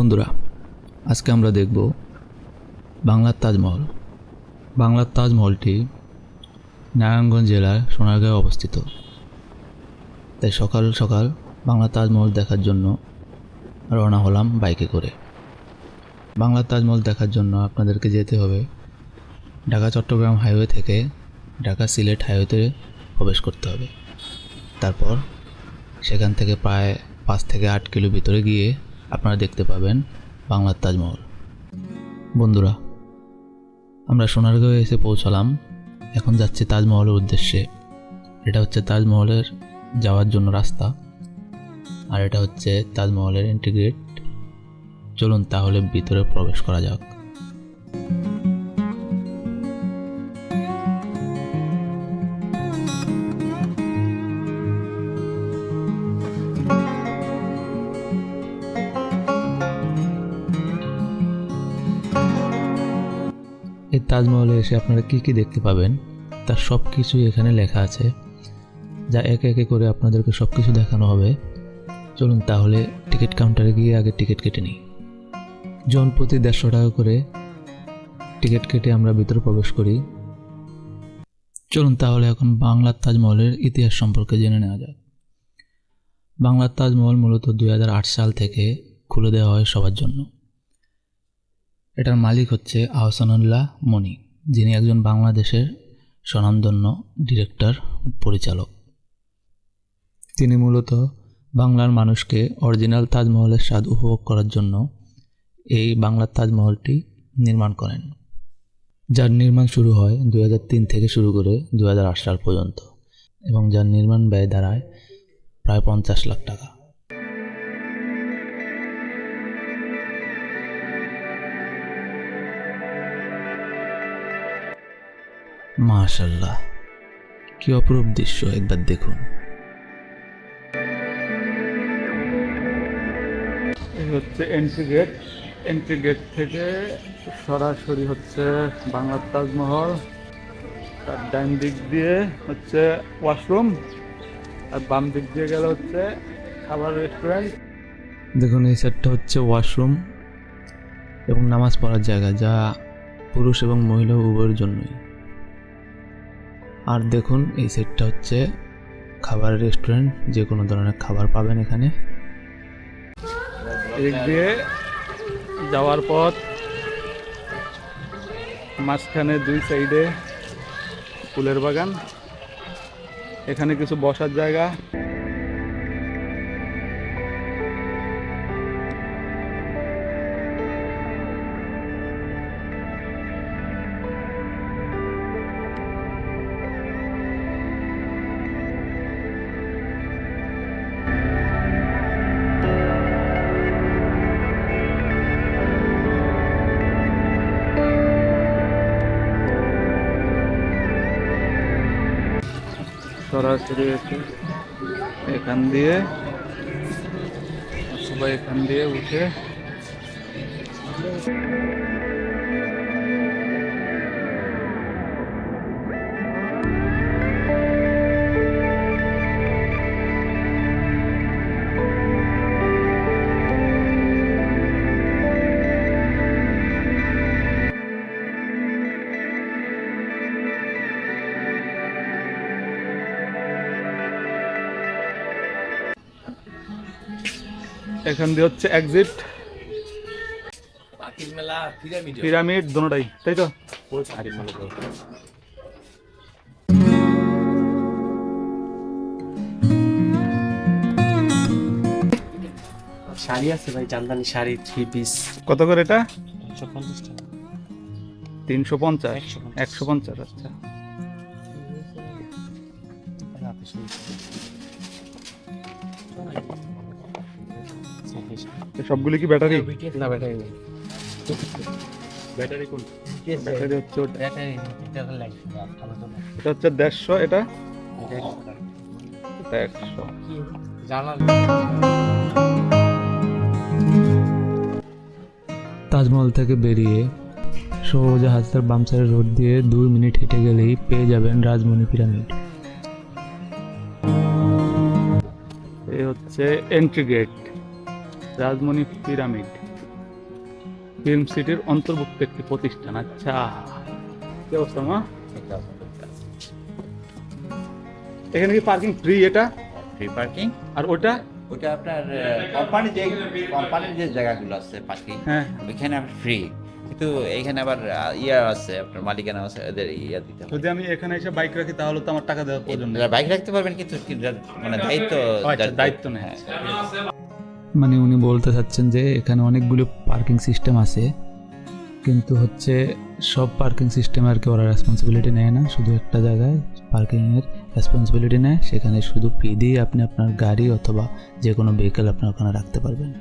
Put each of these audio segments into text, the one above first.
বন্ধুরা, আজকে আমরা দেখব বাংলার তাজমহল। বাংলার তাজমহলটি নারায়ণগঞ্জ জেলার সোনারগাঁয়ে অবস্থিত। তাই সকাল সকাল বাংলার তাজমহল দেখার জন্য রওনা হলাম বাইকে করে। বাংলার তাজমহল দেখার জন্য আপনাদেরকে যেতে হবে ঢাকা চট্টগ্রাম হাইওয়ে থেকে ঢাকা সিলেট হাইওয়েতে প্রবেশ করতে হবে। তারপর সেখান থেকে প্রায় 5 থেকে 8 কিলো ভিতরে গিয়ে আপনারা দেখতে পাবেন বাংলার তাজমহল। বন্ধুরা, আমরা সোনারগাঁয়ে এসে পৌঁছালাম। এখন যাচ্ছি তাজমহলের উদ্দেশ্যে। এটা হচ্ছে তাজমহলের যাওয়ার জন্য রাস্তা, আর এটা হচ্ছে তাজমহলের এন্ট্রি গেট। চলুন তাহলে ভিতরে প্রবেশ করা যাক। এই তাজমহলে এসে আপনারা কী কী দেখতে পাবেন তার সব কিছুই এখানে লেখা আছে, যা একে একে করে আপনাদেরকে সব কিছু দেখানো হবে। চলুন তাহলে টিকিট কাউন্টারে গিয়ে আগে টিকিট কেটে নিই। জন প্রতি 150 টাকা করে টিকিট কেটে আমরা ভিতরে প্রবেশ করি। চলুন তাহলে এখন বাংলার তাজমহলের ইতিহাস সম্পর্কে জেনে নেওয়া যাক। বাংলার তাজমহল মূলত 2008 সাল থেকে খুলে দেওয়া হয় সবার জন্য। এটার মালিক হচ্ছে আহসানুল্লাহ মনি, যিনি একজন বাংলাদেশের স্বনামধন্য ডিরেক্টর পরিচালক। তিনি মূলত বাংলার মানুষকে অরিজিনাল তাজমহলের স্বাদ উপভোগ করার জন্য এই বাংলার তাজমহলটি নির্মাণ করেন, যার নির্মাণ শুরু হয় 2003 থেকে শুরু করে 2008 সাল পর্যন্ত, এবং যার নির্মাণ ব্যয় দাঁড়ায় প্রায় 50 লাখ টাকা। মাশাআল্লাহ, কি অপরূপ দৃশ্য, একবার দেখুন। এই হচ্ছে এন্ট্রি গেট থেকে সরাসরি হচ্ছে বাংলার তাজমহল। তার ডান দিক দিয়ে হচ্ছে ওয়াশরুম, আর বাম দিক দিয়ে গেলে হচ্ছে খাবার রেস্টুরেন্ট। দেখুন, এই সেটটা হচ্ছে ওয়াশরুম এবং নামাজ পড়ার জায়গা, যা পুরুষ এবং মহিলা উভয়ের জন্যই। আর দেখুন, এই সেটটা হচ্ছে খাবার রেস্টুরেন্ট, যে কোনো ধরনের খাবার পাবেন এখানে। এদিক দিয়ে যাওয়ার পথ, মাঝখানে 2 সাইডে ফুলের বাগান, এখানে কিছু বসার জায়গা। সরাসরি এখান দিয়ে সবাই এখান দিয়ে উঠে এখান দিয়ে হচ্ছে এক্সিট। পিরামিড দোনোটাই, তাই তো? শাড়ি আছে ভাই, জামদানি শাড়ি 3 পিস। কত করে এটা? 150 টাকা। 350, 150। আচ্ছা, সবগুলি কি ব্যাটারি? না, ব্যাটারি নেই। ব্যাটারি কোন? ব্যাটারি হচ্ছে ওটা। ব্যাটারি এটা লাইট এটা হচ্ছে 150, এটা 100। জানাল। তাজমহল থেকে বেরিয়ে সোজা হাতের বাম সাইডের রোড দিয়ে 2 মিনিট হেঁটে গেলেই পেয়ে যাবেন রাজমণি পিরামিড। এই হচ্ছে entry gate, Rajmani pyramid. Film সিটির অন্তর্ভুক্ত একটি প্রতিষ্ঠান। আচ্ছা, কি অবস্থা মা? এখানে কি পার্কিং ফ্রি? এটা ফ্রি পার্কিং। আর ওটা? ওটা আপনার কোম্পানির যে জায়গাগুলো আছে পার্কিং, হ্যাঁ, ওইখানে আপনার ফ্রি, কিন্তু এইখানে আবার ইয়া আছে, আপনার মালিকানা আছে, এদের ইয়া দিতে হবে। যদি আমি এখানে এসে বাইক রাখি তাহলে তো আমার টাকা দেওয়ার প্রয়োজন নেই। বাইক রাখতে পারবেন, কিন্তু মানে দায়িত্ব আচ্ছা, দায়িত্ব নেই। হ্যাঁ। মানে উনি বলতে চাচ্ছেন যে এখানে অনেকগুলো পার্কিং সিস্টেম আছে, কিন্তু হচ্ছে সব পার্কিং সিস্টেম আর কি ওরা রেসপন্সিবিলিটি নেয় না, শুধু একটা জায়গায় পার্কিংয়ের রেসপন্সিবিলিটি নেয়, সেখানে শুধু ফি দিয়ে আপনি আপনার গাড়ি অথবা যে কোনো ভেহিকেল আপনি ওখানে রাখতে পারবেন।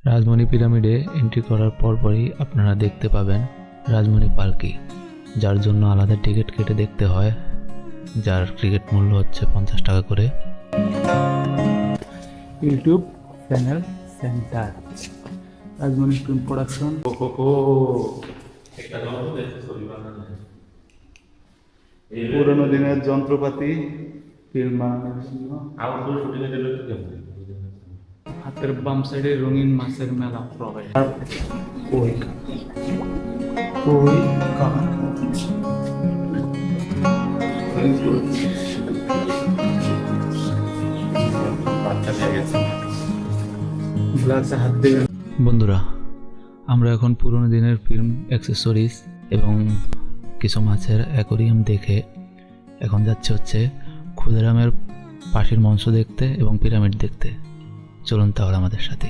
রাজমণি পিরামিডে এন্ট্রি করার পরপরই আপনারা দেখতে পাবেন রাজমণি পালকি, যার জন্য আলাদা টিকিট কেটে দেখতে হয়, যার টিকিট মূল্য হচ্ছে 50 টাকা করে। YouTube channel centre Rajmani film production. পুরোনো দিনের যন্ত্রপাতি ফিল্ম বানানোর জন্য। হাতের বাম সাইডে রঙিন মাছের মেলা প্রবেশ। কই কই কামান গ্লাসে হাত দিয়ে। বন্ধুরা, আমরা এখন পুরোনো দিনের ফিল্ম অ্যাক্সেসরিজ এবং কিছু মাছের অ্যাকোরিয়াম দেখে এখন যাচ্ছে হচ্ছে ক্ষুদিরামের পাখির মঞ্চ দেখতে এবং পিরামিড দেখতে। চলুন তাহলে আমাদের সাথে।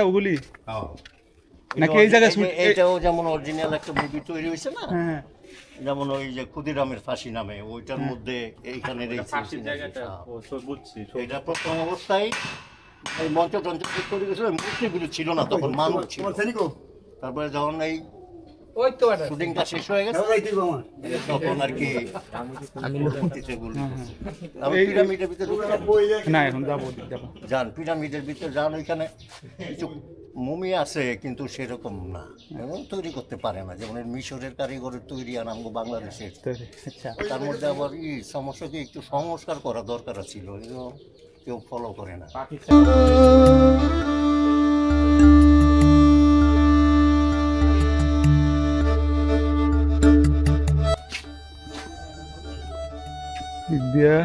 ওগুলি নাকি এই জায়গায় শুট? এইটাও যেমন অরিজিনাল একটা মুভি তৈরি হয়েছে না, হ্যাঁ, যেমন ওই যে ক্ষুদিরামের ফাঁসি নামে, ওইটার মধ্যে এইখানের এই এটা প্রথম অবস্থায় এই মঞ্চতন্ত্র তৈরি করেছিল, মূর্তিগুলো ছিল না তখন, মানুষ ছিল। তারপরে যখন এই শুটিংটা শেষ হয়ে গেছে তখন আর কি মূর্তিতে বলি। আমি পিরামিডের ভিতরে না এখন যাবো যান, পিরামিডের ভিতরে যান, ওইখানে কিছু মমি আছে কিন্তু সেরকম না, এবং তৈরি করতে পারে না, যেমন মিশরের কারিগরের তৈরি আর আমগো বাংলাদেশের। আচ্ছা, তার মধ্যে আবার সমস্যাকে একটু সংস্কার করা দরকার ছিল, এগুলো কেউ ফলো করে না। দিক দিয়ে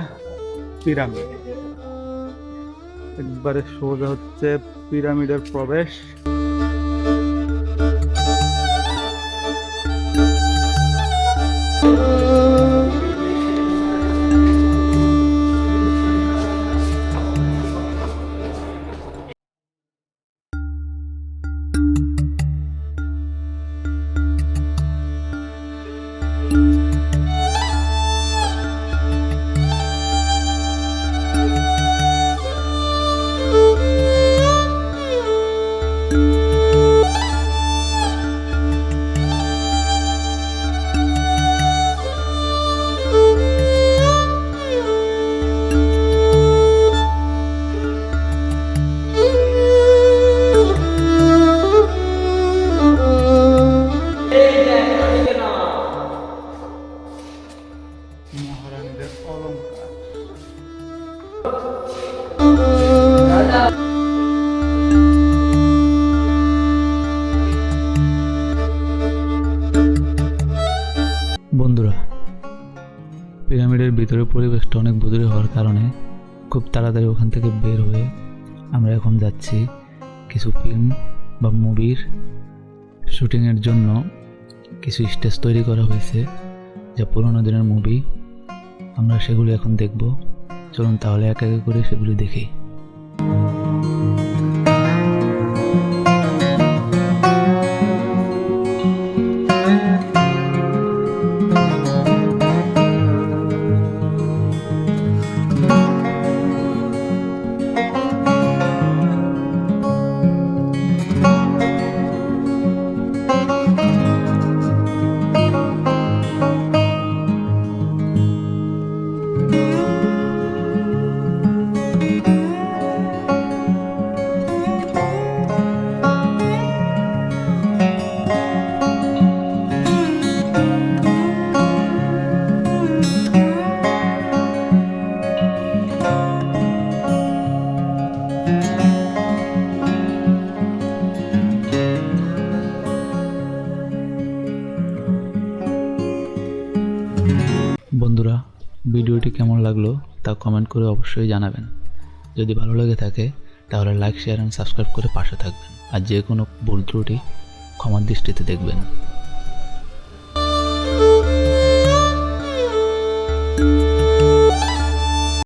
পিরামিড একবারে সোজা হচ্ছে পিরামিডের প্রবেশ। মহারানীদের অলংকার। বন্ধুরা, পিরামিডের ভিতরে পরিবেশটা অনেক ভুতুড়ে হওয়ার কারণে খুব তাড়াতাড়ি ওখান থেকে বের হয়ে আমরা এখন যাচ্ছি কিছু ফিল্ম বা মুভির শুটিংয়ের জন্য। কিছু স্টেজ তৈরি করা হয়েছে যা পুরোনো দিনের মুভি, আমরা সেগুলি এখন দেখব। চলুন তাহলে এক এক করে সেগুলি দেখি। বন্ধুরা, ভিডিওটি কেমন লাগলো তা কমেন্ট করে অবশ্যই জানাবেন। যদি ভালো লেগে থাকে তাহলে লাইক, শেয়ার অ্যান্ড সাবস্ক্রাইব করে পাশে থাকবেন। আর যে কোনো ভুল ত্রুটি ক্ষমার দৃষ্টিতে দেখবেন।